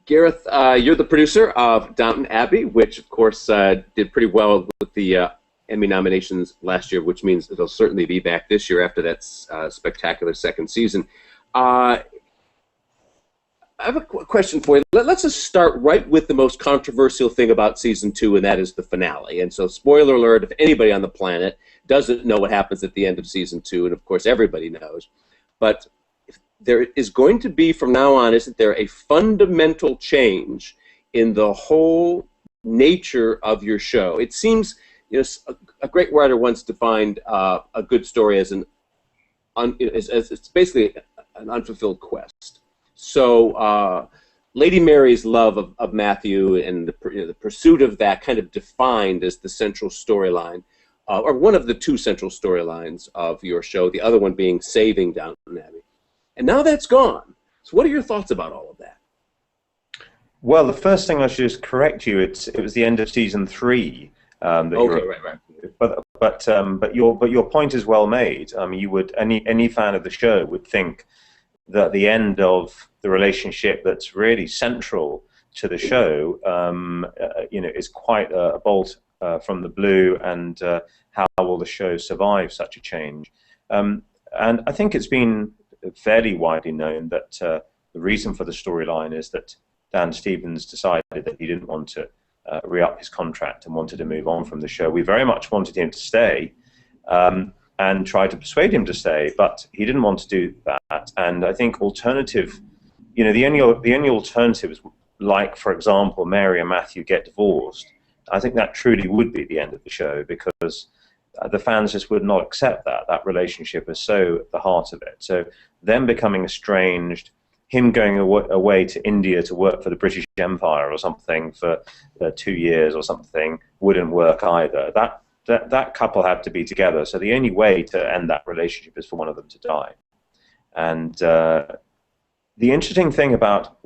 Gareth, you're the producer of Downton Abbey, which, of course, did pretty well with the Emmy nominations last year, which means it'll certainly be back this year after that spectacular second season. I have a question for you. Let's just start right with the most controversial thing about season 2, and that is the finale. And so, spoiler alert, if anybody on the planet doesn't know what happens at the end of season 2, and of course everybody knows, but there is going to be, from now on, isn't there, a fundamental change in the whole nature of your show? It seems, you know, a great writer once defined a good story as it's basically an unfulfilled quest. So Lady Mary's love of Matthew and the pursuit of that kind of defined as the central storyline, or one of the two central storylines of your show, the other one being saving Downton Abbey. And now that's gone. So what are your thoughts about all of that? Well, the first thing I should just correct you. It was the end of season 3. Okay, right. But your point is well made. You would any fan of the show would think that the end of the relationship that's really central to the show, is quite a bolt from the blue, and how will the show survive such a change? And I think it's been fairly widely known that the reason for the storyline is that Dan Stevens decided that he didn't want to re-up his contract and wanted to move on from the show. We very much wanted him to stay and tried to persuade him to stay, but he didn't want to do that. And I think the only alternatives, like, for example, Mary and Matthew get divorced, I think that truly would be the end of the show, because the fans just would not accept that. That relationship is so at the heart of it. So them becoming estranged, him going away to India to work for the British Empire or something for 2 years or something wouldn't work either. That couple had to be together. So the only way to end that relationship is for one of them to die. And the interesting thing about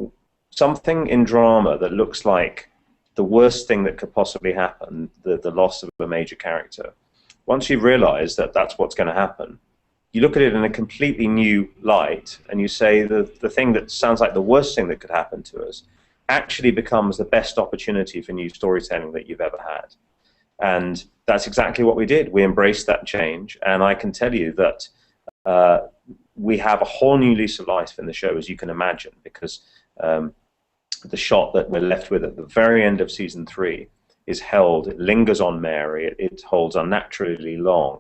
something in drama that looks like the worst thing that could possibly happen, the loss of a major character, once you realize that that's what's going to happen, you look at it in a completely new light, and you say the thing that sounds like the worst thing that could happen to us actually becomes the best opportunity for new storytelling that you've ever had. And that's exactly what we did. We embraced that change, and I can tell you that we have a whole new lease of life in the show, as you can imagine, because the shot that we're left with at the very end of season 3 is held, it lingers on Mary, it holds unnaturally long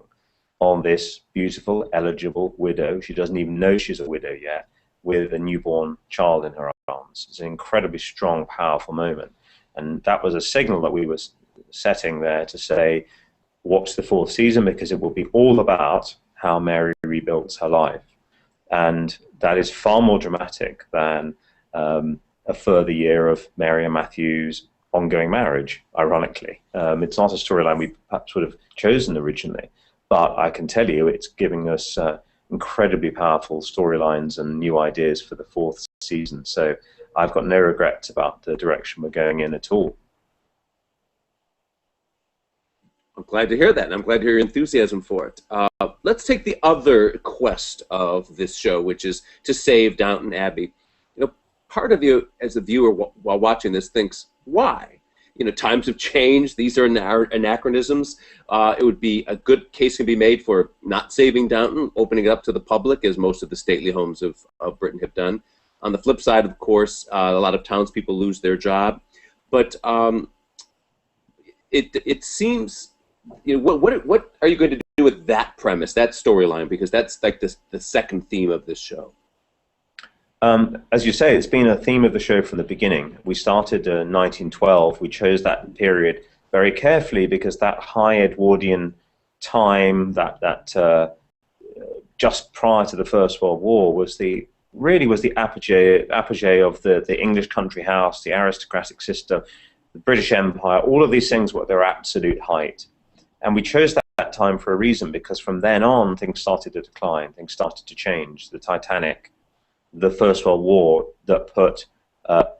on this beautiful, eligible widow. She doesn't even know she's a widow yet, with a newborn child in her arms. It's an incredibly strong, powerful moment. And that was a signal that we were setting there to say, watch the 4th season, because it will be all about how Mary rebuilds her life. And that is far more dramatic than a further year of Mary and Matthew's ongoing marriage, ironically. It's not a storyline we perhaps would have chosen originally, but I can tell you it's giving us incredibly powerful storylines and new ideas for the 4th season. So I've got no regrets about the direction we're going in at all. I'm glad to hear that, and I'm glad to hear your enthusiasm for it. Let's take the other quest of this show, which is to save Downton Abbey. You know, part of you, as a viewer while watching this, thinks, why? You know, times have changed. These are anachronisms. It would be a good case can be made for not saving Downton, opening it up to the public, as most of the stately homes of Britain have done. On the flip side, of course, a lot of townspeople lose their job. But it seems, you know, what are you going to do with that premise, that storyline? Because that's like the second theme of this show. As you say, it's been a theme of the show from the beginning. We started in 1912. We chose that period very carefully because that high Edwardian time, that just prior to the First World War, was the apogee of the English country house, the aristocratic system, the British Empire. All of these things were at their absolute height. And we chose that time for a reason, because from then on, things started to decline, things started to change. The Titanic, the First World War, that put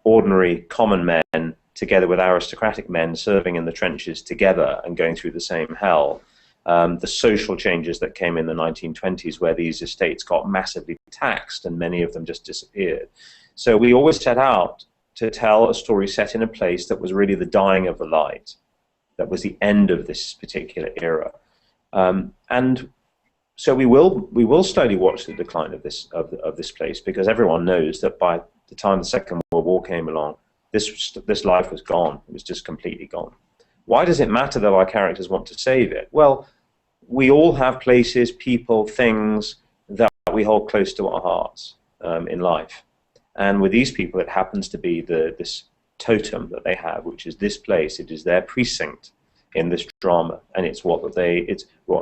ordinary common men together with aristocratic men serving in the trenches together and going through the same hell. The social changes that came in the 1920s, where these estates got massively taxed and many of them just disappeared. So we always set out to tell a story set in a place that was really the dying of the light, that was the end of this particular era. And so we will slowly watch the decline of this place, because everyone knows that by the time the Second World War came along, this life was gone. It was just completely gone. Why does it matter that our characters want to save it? Well, we all have places, people, things that we hold close to our hearts in life. And with these people, it happens to be this totem that they have, which is this place. It is their precinct in this drama, and it's what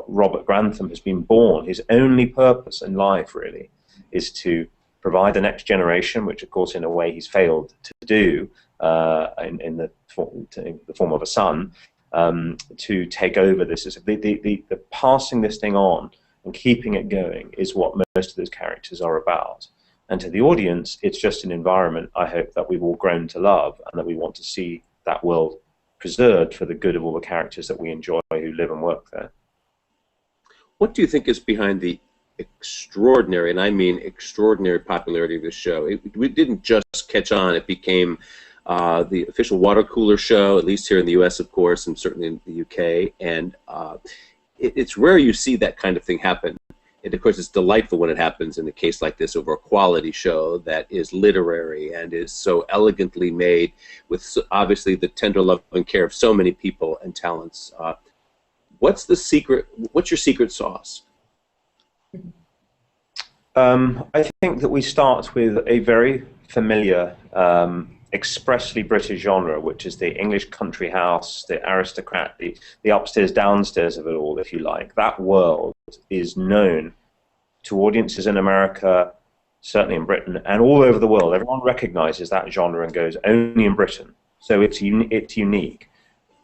Robert Grantham has been born. His only purpose in life, really, is to provide the next generation, which, of course, in a way he's failed to do in the form of a son, to take over this. The passing this thing on and keeping it going is what most of those characters are about. And to the audience, it's just an environment, I hope, that we've all grown to love, and that we want to see that world preserved for the good of all the characters that we enjoy who live and work there. What do you think is behind the extraordinary, and I mean extraordinary, popularity of this show? We didn't just catch on. It became the official water cooler show, at least here in the U.S., of course, and certainly in the U.K. And it's rare you see that kind of thing happen. And, of course, it's delightful when it happens in a case like this over a quality show that is literary and is so elegantly made with, obviously, the tender love and care of so many people and talents. What's the secret? What's your secret sauce? I think that we start with a very familiar, expressly British genre, which is the English country house, the aristocrat, the upstairs, downstairs of it all, if you like. That world is known to audiences in America, certainly in Britain, and all over the world. Everyone recognizes that genre and goes, only in Britain. So it's unique.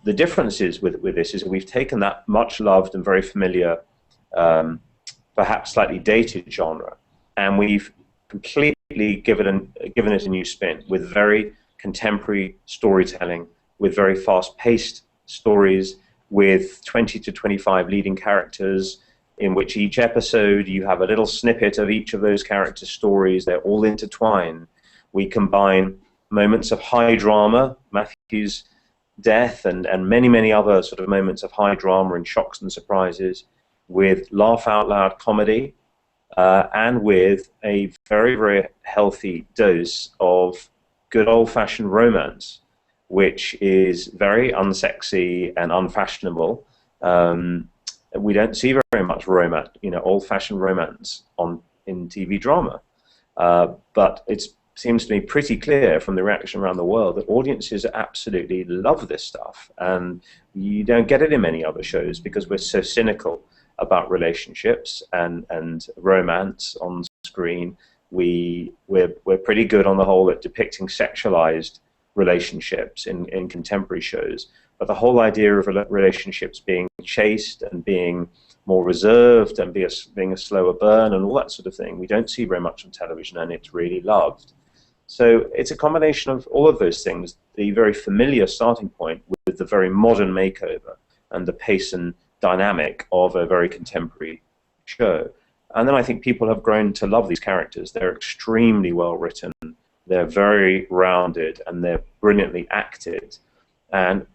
The difference is with this is we've taken that much loved and very familiar, perhaps slightly dated genre, and we've completely given it a new spin with very contemporary storytelling, with very fast-paced stories, with 20 to 25 leading characters, in which each episode you have a little snippet of each of those characters' stories. They're all intertwined. We combine moments of high drama, Matthew's death, and many, many other sort of moments of high drama and shocks and surprises, with laugh-out-loud comedy, and with a very, very healthy dose of good old-fashioned romance, which is very unsexy and unfashionable. We don't see very much romance, old-fashioned romance in TV drama. But it seems to me pretty clear from the reaction around the world that audiences absolutely love this stuff, and you don't get it in many other shows because we're so cynical about relationships and romance on screen. We're pretty good on the whole at depicting sexualized relationships in contemporary shows, but the whole idea of relationships being chaste and being more reserved and being a slower burn and all that sort of thing, we don't see very much on television, and it's really loved. So it's a combination of all of those things, the very familiar starting point with the very modern makeover and the pace and dynamic of a very contemporary show. And then I think people have grown to love these characters. They're extremely well written, they're very rounded, and they're brilliantly acted. And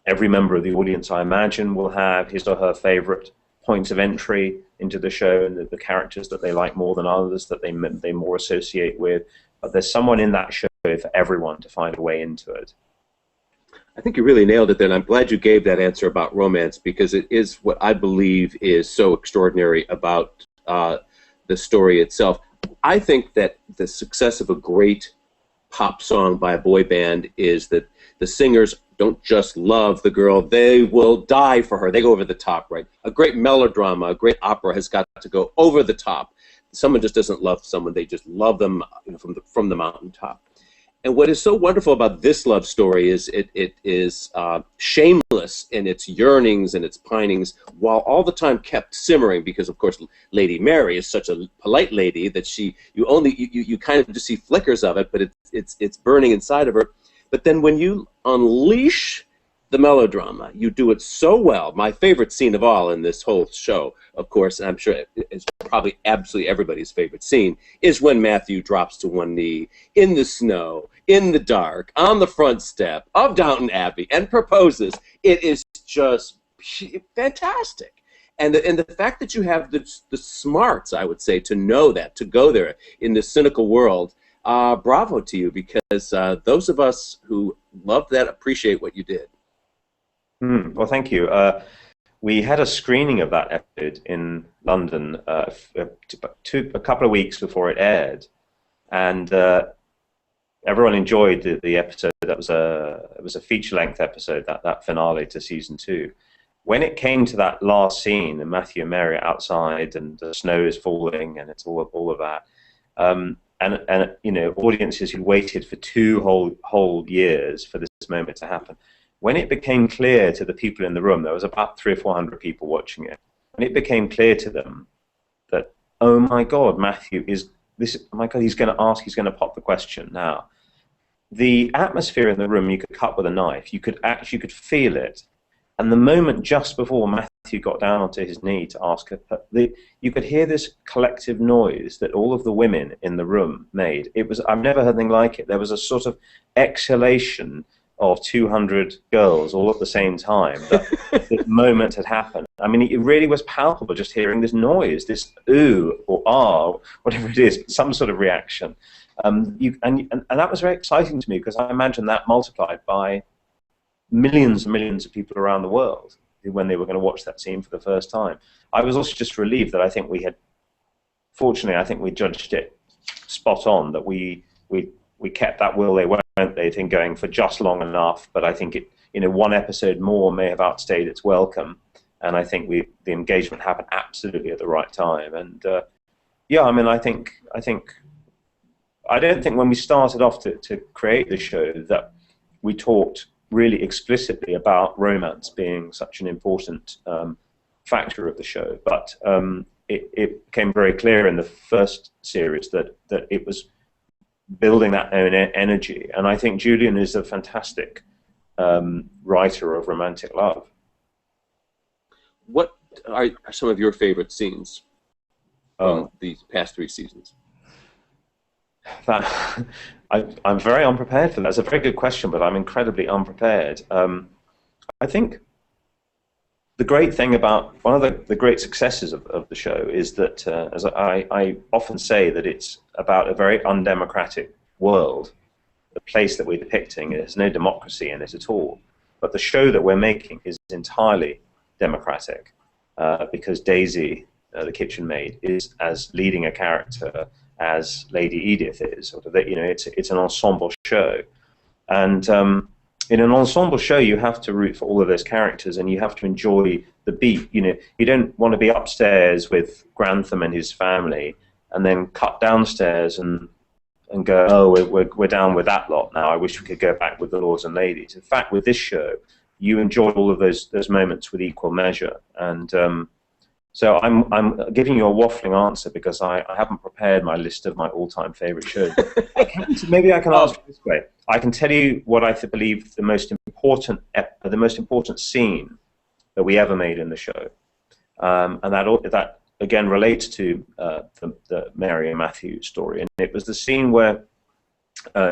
every member of the audience, I imagine, will have his or her favorite points of entry into the show, and the characters that they like more than others, that they more associate with. But there's someone in that show for everyone to find a way into it. I think you really nailed it there, and I'm glad you gave that answer about romance, because it is what I believe is so extraordinary about the story itself. I think that the success of a great pop song by a boy band is that the singers don't just love the girl, they will die for her. They go over the top, right? A great melodrama, a great opera has got to go over the top. Someone just doesn't love someone, they just love them from the mountaintop. And what is so wonderful about this love story is it is shameless in its yearnings and its pinings, while all the time kept simmering, because of course Lady Mary is such a polite lady that you kind of just see flickers of it, but it's burning inside of her. But then when you unleash the melodrama. You do it so well. My favorite scene of all in this whole show, of course, and I'm sure it's probably absolutely everybody's favorite scene, is when Matthew drops to one knee in the snow, in the dark, on the front step of Downton Abbey and proposes. It is just fantastic. And the fact that you have the smarts, I would say, to know that, to go there in this cynical world, bravo to you, because those of us who love that appreciate what you did. Well, thank you. We had a screening of that episode in London a couple of weeks before it aired, and everyone enjoyed the episode. It was a feature-length episode, that finale to season 2. When it came to that last scene, and Matthew and Mary are outside, and the snow is falling, and it's all of that, and you know, audiences who waited for 2 whole years for this moment to happen. When it became clear to the people in the room, there was about 300 or 400 people watching it, and it became clear to them that, oh my God, Matthew is this. Oh my God, he's going to ask. He's going to pop the question now. The atmosphere in the room, you could cut with a knife. You could feel it. And the moment just before Matthew got down onto his knee to ask her, you could hear this collective noise that all of the women in the room made. I've never heard anything like it. There was a sort of exhalation of 200 girls all at the same time. The moment had happened. I mean, it really was palpable just hearing this noise, this ooh or ah, whatever it is, some sort of reaction. And that was very exciting to me, because I imagine that multiplied by millions and millions of people around the world when they were going to watch that scene for the first time. I was also just relieved that fortunately, I think we judged it spot on, that we kept that will they won't they thing going for just long enough, but I think one episode more may have outstayed its welcome, and I think the engagement happened absolutely at the right time. And yeah, I mean, I don't think when we started off to create the show that we talked really explicitly about romance being such an important factor of the show, but it became very clear in the first series that it was building that own energy, and I think Julian is a fantastic writer of romantic love. What are some of your favorite scenes from these past 3 seasons? I'm very unprepared for that. It's a very good question, but I'm incredibly unprepared. I think the great thing about one of the great successes of the show is that, as I often say, that it's about a very undemocratic world. The place that we're depicting, there's no democracy in it at all. But the show that we're making is entirely democratic, because Daisy, the kitchen maid, is as leading a character as Lady Edith is. It's an ensemble show, and in an ensemble show, you have to root for all of those characters, and you have to enjoy the beat. You don't want to be upstairs with Grantham and his family, and then cut downstairs and go, oh, we're down with that lot now. I wish we could go back with the lords and ladies. In fact, with this show, you enjoy all of those moments with equal measure, and so I'm giving you a waffling answer because I haven't prepared my list of my all-time favorite shows. Maybe I can ask you this way. I can tell you what I believe the most important scene that we ever made in the show, and that again relates to the Mary and Matthew story. And it was the scene where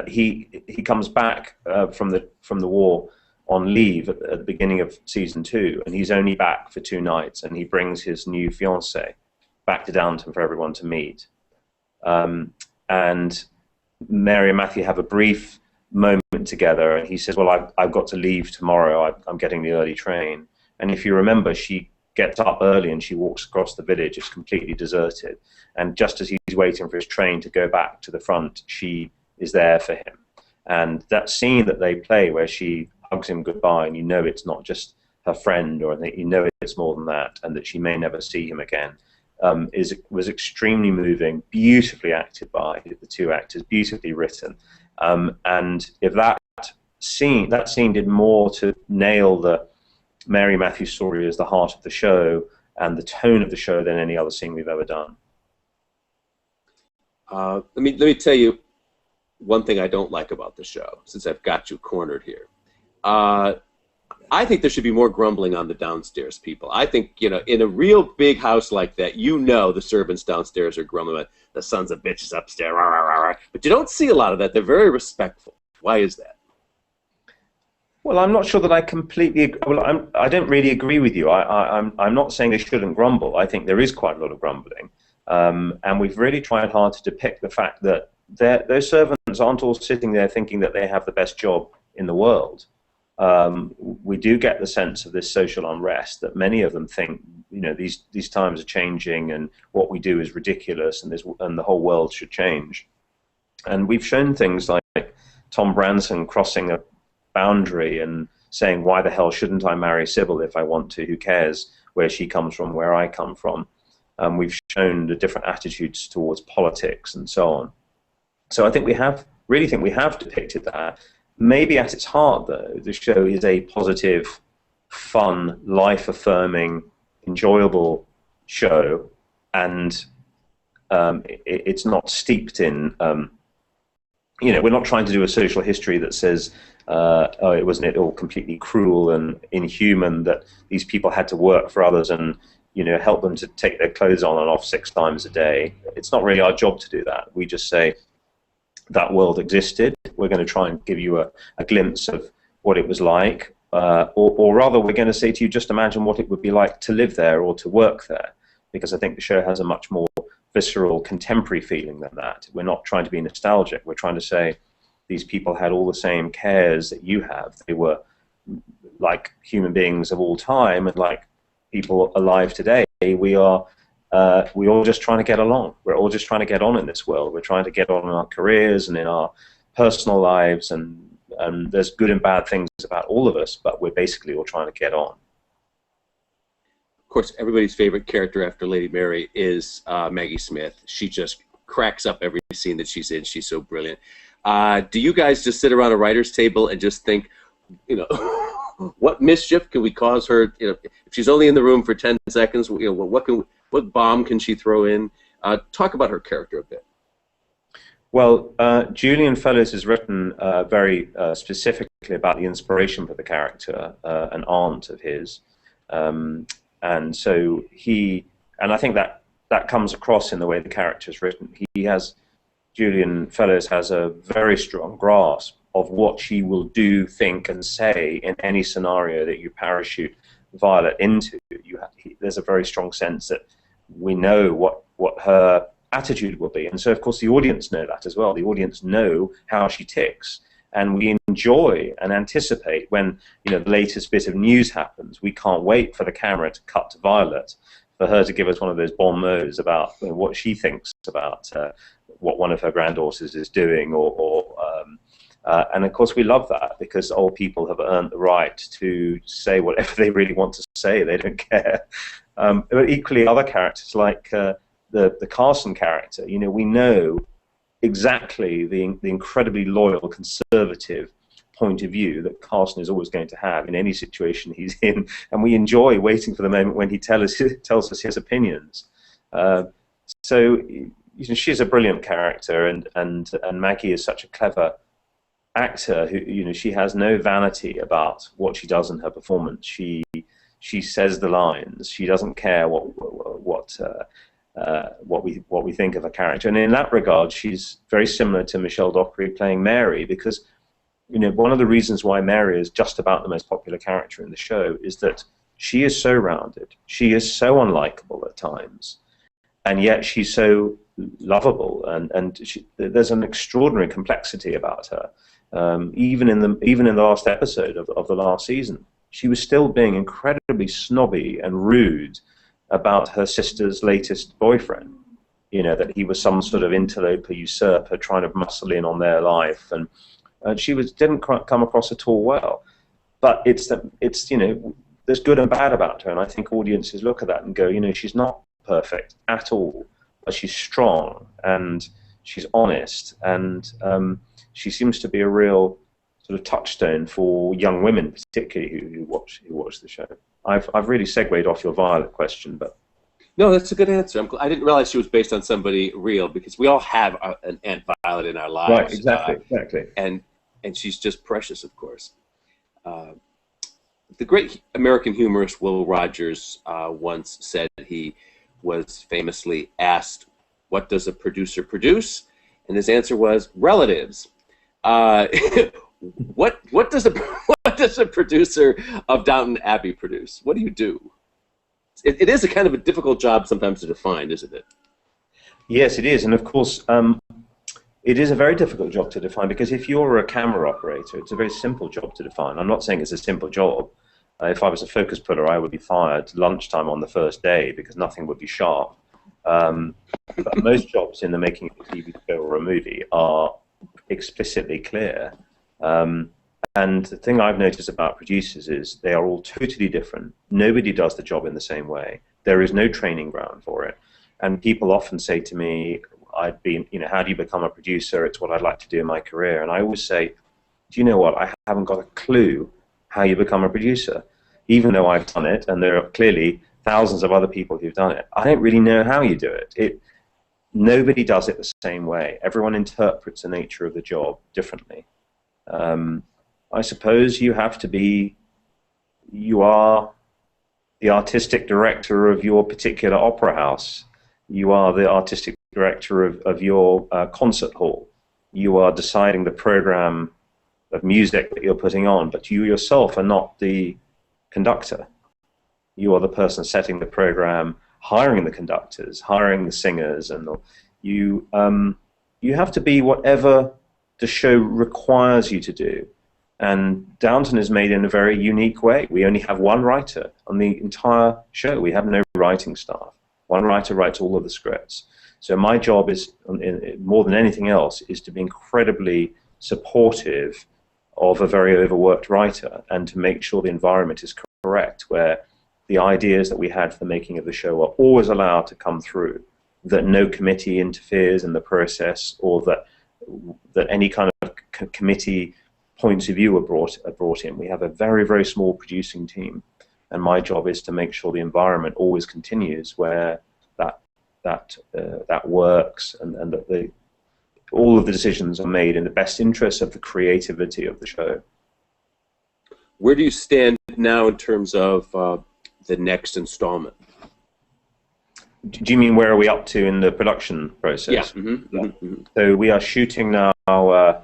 he comes back from the war on leave at the beginning of season 2, and he's only back for 2 nights, and he brings his new fiancée back to Downton for everyone to meet. And Mary and Matthew have a brief moment together, and he says, well, I've got to leave tomorrow. I'm getting the early train. And if you remember, she gets up early and she walks across the village. It's completely deserted. And just as he's waiting for his train to go back to the front, she is there for him. And that scene that they play where she hugs him goodbye, and you know it's not just her friend, or that you know it's more than that, and that she may never see him again, was extremely moving, beautifully acted by the 2 actors, beautifully written. And if that scene did more to nail the Mary Matthew story as the heart of the show and the tone of the show than any other scene we've ever done. Let me tell you one thing I don't like about the show, since I've got you cornered here. I think there should be more grumbling on the downstairs people. I think, in a real big house like that, the servants downstairs are grumbling about the sons of bitches upstairs, rah, rah, rah, rah. But you don't see a lot of that. They're very respectful. Why is that? Well, I'm not sure that I completely. Well, I don't really agree with you. I'm not saying they shouldn't grumble. I think there is quite a lot of grumbling, and we've really tried hard to depict the fact that those servants aren't all sitting there thinking that they have the best job in the world. We do get the sense of this social unrest that many of them think, these times are changing and what we do is ridiculous and the whole world should change. And we've shown things like Tom Branson crossing a boundary and saying, why the hell shouldn't I marry Sybil if I want to? Who cares where she comes from, where I come from? We've shown the different attitudes towards politics and so on. So I think we have depicted that. Maybe at its heart, though, the show is a positive, fun, life-affirming, enjoyable show, and it's not steeped in, we're not trying to do a social history that says, wasn't it all completely cruel and inhuman that these people had to work for others and, help them to take their clothes on and off 6 times a day. It's not really our job to do that. We just say, that world existed. We're going to try and give you a glimpse of what it was like, or rather we're going to say to you, just imagine what it would be like to live there or to work there, because I think the show has a much more visceral, contemporary feeling than that. We're not trying to be nostalgic. We're trying to say these people had all the same cares that you have. They were like human beings of all time, and like people alive today, we all just trying to get along. We're all just trying to get on in this world. We're trying to get on in our careers and in our personal lives, and there's good and bad things about all of us, but we're basically all trying to get on. Of course, everybody's favorite character after Lady Mary is Maggie Smith. She just cracks up every scene that she's in. She's so brilliant. Do you guys just sit around a writer's table and just think, what mischief can we cause her? If she's only in the room for 10 seconds, what bomb can she throw in? Talk about her character a bit. Well, Julian Fellowes has written very specifically about the inspiration for the character, an aunt of his, and so I think that comes across in the way the character is written. Julian Fellowes has a very strong grasp of what she will do, think, and say in any scenario that you parachute Violet into. There's a very strong sense that we know what her attitude will be, and so of course the audience know that as well. The audience know how she ticks, and we enjoy and anticipate when the latest bit of news happens. We can't wait for the camera to cut to Violet, for her to give us one of those bon mots about what she thinks about what one of her granddaughters is doing, and of course we love that because old people have earned the right to say whatever they really want to say. They don't care. But equally, other characters like the Carson character, we know exactly the incredibly loyal, conservative point of view that Carson is always going to have in any situation he's in, and we enjoy waiting for the moment when he tells us his opinions. So she's a brilliant character, and Maggie is such a clever actor who she has no vanity about what she does in her performance. She says the lines. She doesn't care what we think of a character, and in that regard, she's very similar to Michelle Dockery playing Mary, because one of the reasons why Mary is just about the most popular character in the show is that she is so rounded. She is so unlikable at times, and yet she's so lovable, and there's an extraordinary complexity about her. Even in the last episode of the last season, she was still being incredibly snobby and rude about her sister's latest boyfriend. That he was some sort of interloper, usurper, trying to muscle in on their life, and she didn't come across at all well. But there's good and bad about her, and I think audiences look at that and go, she's not perfect at all, but she's strong and she's honest, and she seems to be a real sort of touchstone for young women, particularly who watch the show. I've really segued off your Violet question, but no, that's a good answer. I didn't realize she was based on somebody real, because we all have an Aunt Violet in our lives. Right, exactly. And she's just precious, of course. the great American humorist Will Rogers once said he was famously asked, "What does a producer produce?" And his answer was relatives. Uh, what does a what does a producer of Downton Abbey produce? What do you do? It is a kind of a difficult job sometimes to define, isn't it? Yes, it is, and of course, it is a very difficult job to define because if you're a camera operator, it's a very simple job to define. I'm not saying it's a simple job. If I was a focus puller, I would be fired lunchtime on the first day because nothing would be sharp. But most jobs in the making of a TV show or a movie are explicitly clear. And the thing I've noticed about producers is they are all totally different. Nobody does the job in the same way. There is no training ground for it. And people often say to me, how do you become a producer? It's what I'd like to do in my career. And I always say, do you know what? I haven't got a clue how you become a producer. Even though I've done it, and there are clearly thousands of other people who've done it, I don't really know how you do it. Nobody does it the same way. Everyone interprets the nature of the job differently. I suppose you are the artistic director of your particular opera house. You are the artistic director of your concert hall. You are deciding the program of music that you're putting on, but you yourself are not the conductor. You are the person setting the program, hiring the conductors, hiring the singers, and you have to be whatever the show requires you to do. And Downton is made in a very unique way. We only have one writer on the entire show. We have no writing staff. One writer writes all of the scripts. So my job is, more than anything else, is to be incredibly supportive of a very overworked writer and to make sure the environment is correct, where the ideas that we had for the making of the show are always allowed to come through, that no committee interferes in the process, or that any kind of committee points of view are brought in. We have a very, very small producing team, and my job is to make sure the environment always continues where that works, and that all of the decisions are made in the best interest of the creativity of the show. Where do you stand now in terms of the next installment? Do you mean where are we up to in the production process? Yeah. Mm-hmm. Mm-hmm. So we are shooting now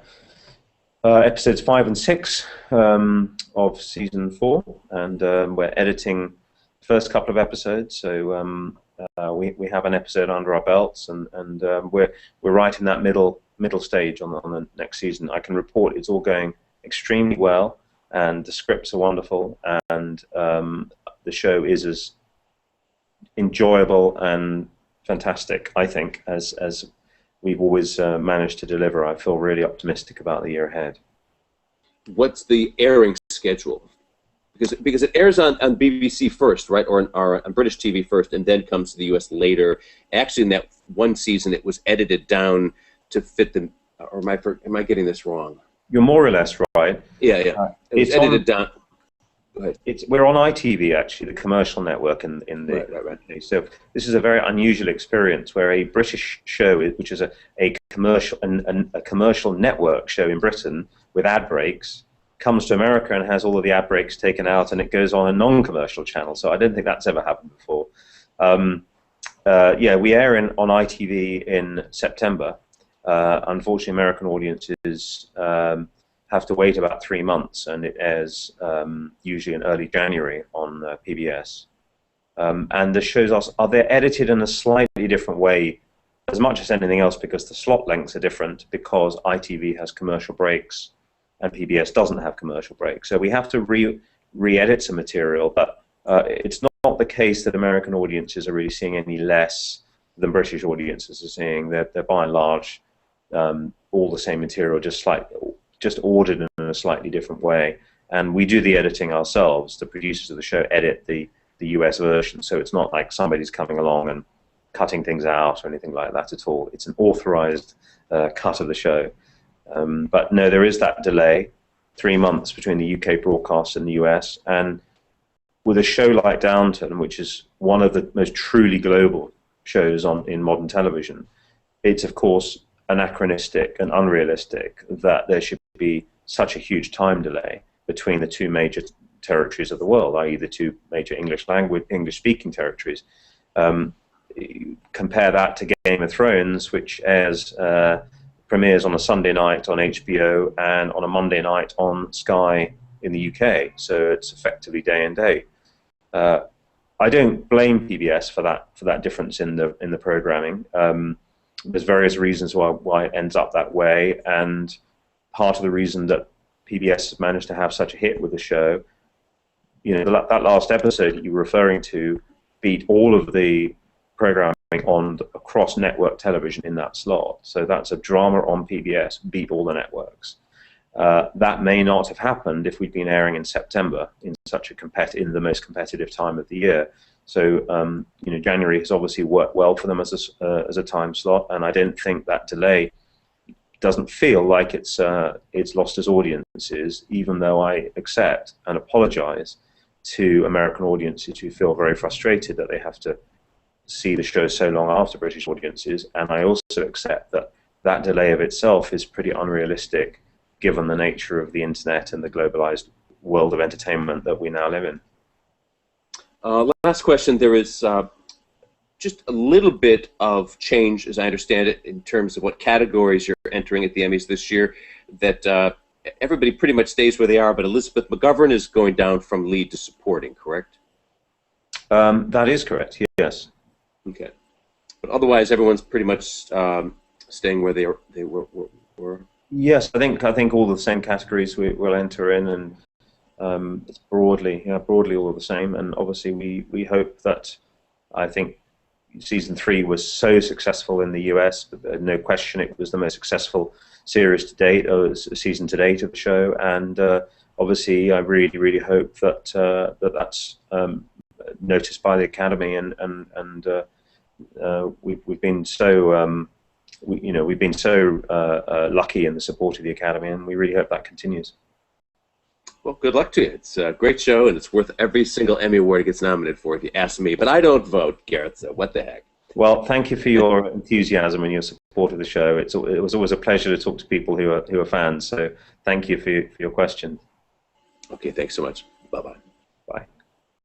episodes 5 and 6 of season 4, and we're editing the first couple of episodes. So we have an episode under our belts, and we're right in that middle stage on the next season. I can report it's all going extremely well, and the scripts are wonderful, and the show is as enjoyable and fantastic, I think, as we've always managed to deliver. I feel really optimistic about the year ahead. What's the airing schedule? Because it airs on BBC first, right, or on British TV first, and then comes to the US later. Actually, in that one season, it was edited down to fit the. Or am I getting this wrong? You're more or less right. Yeah, yeah. It was edited down. We're on ITV, actually, the commercial network in the. Right. So this is a very unusual experience where a British show, which is a commercial network show in Britain with ad breaks, comes to America and has all of the ad breaks taken out, and it goes on a non-commercial channel. So I don't think that's ever happened before. Yeah, we air on ITV in September. Unfortunately, American audiences have to wait about 3 months, and it airs usually in early January on PBS. And the shows they're edited in a slightly different way, as much as anything else, because the slot lengths are different, because ITV has commercial breaks and PBS doesn't have commercial breaks. So we have to re-edit some material, but it's not the case that American audiences are really seeing any less than British audiences are seeing. They're by and large all the same material, just ordered in a slightly different way. And we do the editing ourselves. The producers of the show edit the US version, so it's not like somebody's coming along and cutting things out or anything like that at all. It's an authorized cut of the show. But no, there is that delay, 3 months between the UK broadcast and the US. And with a show like Downton, which is one of the most truly global shows in modern television, it's of course anachronistic and unrealistic that there should be such a huge time delay between the two major territories of the world, i.e. the two major English-speaking territories. Compare that to Game of Thrones, which premieres on a Sunday night on HBO and on a Monday night on Sky in the UK. So it's effectively day and day. I don't blame PBS for that difference in the programming. There's various reasons why it ends up that way, and part of the reason that PBS has managed to have such a hit with the show, that last episode that you were referring to beat all of the programming on across network television in that slot. So that's a drama on PBS beat all the networks. That may not have happened if we'd been airing in September in the most competitive time of the year. So January has obviously worked well for them as a time slot, and I don't think that delay doesn't feel like it's lost its audiences, even though I accept and apologize to American audiences who feel very frustrated that they have to see the show so long after British audiences, and I also accept that delay of itself is pretty unrealistic given the nature of the internet and the globalized world of entertainment that we now live in. Last question. There is just a little bit of change, as I understand it, in terms of what categories you're entering at the Emmys this year, that everybody pretty much stays where they are, but Elizabeth McGovern is going down from lead to supporting, correct? That is correct, yes. Okay. But otherwise, everyone's pretty much staying where they were. Yes, I think all the same categories we'll enter in, and it's broadly all the same. And obviously, we hope that, I think season 3 was so successful in the US, but no question it was the most successful series to date, or season to date of the show. And obviously, I really hope that that's noticed by the Academy, and we've been so we've been so lucky in the support of the Academy, and we really hope that continues. Well, good luck to you. It's a great show, and it's worth every single Emmy Award it gets nominated for, if you ask me. But I don't vote, Gareth, so what the heck. Well, thank you for your enthusiasm and your support of the show. It was always a pleasure to talk to people who are fans, so thank you for your question. Okay, thanks so much. Bye-bye.